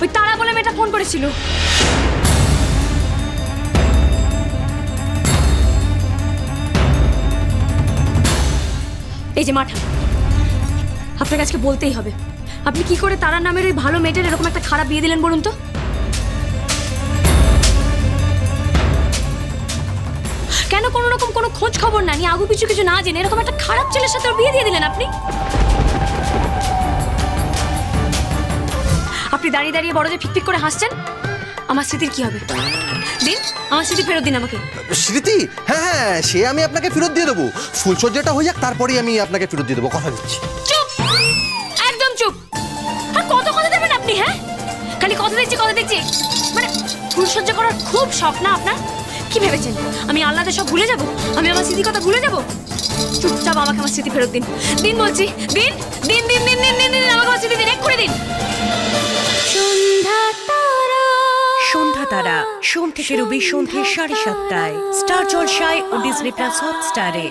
ওই তারা বলে মেয়েটা ফোন করেছিল। এই যে মাঠা, আপনাকে আজকে বলতেই হবে, আপনি কি করে তারা নামের ওই ভালো মেয়েটার এরকম একটা খারাপ বিয়ে দিলেন বলুন তো? কেন কোনো রকম কোনো খোঁজ খবর না নিয়ে, আগু পিছু কিছু না জেনে এরকম একটা খারাপ ছেলের সাথে ওর বিয়ে দিয়ে দিলেন আপনি? আপনি দাঁড়িয়ে দাঁড়িয়ে বড় যে ফিকফিক করে হাসছেন, আমার স্মৃতির কি হবে? দিন আমার স্মৃতি ফেরত দিন আমাকে। স্মৃতি? হ্যাঁ হ্যাঁ, সে আমি আপনাকে ফেরত দিয়ে দেবো। ফুলসজ্জাটা হয়ে যাক, তারপরেই আমি আপনাকে ফেরত দিয়ে দেবো, কথা দিচ্ছি। চুপ, একদম চুপ। আর কত কথা দেবেন আপনি? হ্যাঁ, খালি কথা দিচ্ছি কথা দিচ্ছি। মানে ফুলসজ্জা করার খুব শখ না আপনার? কি ভেবেছেন আমি আল্লাহদের সব ভুলে যাব? আমি আমার স্মৃতির কথা ভুলে যাব? চুপচাপ আমাকে আমার স্মৃতি ফেরত দিন। দিন বলছি, দিন দিন দিন দিন দিন দিন দিন আমাকে আমার স্মৃতি দিন, এক করে দিন। সন্ধ্যা তারা সোম থেকে রবি সন্ধ্যে 7:30টায় স্টার জলসায় ও ডিজনি প্লাস হটস্টারে।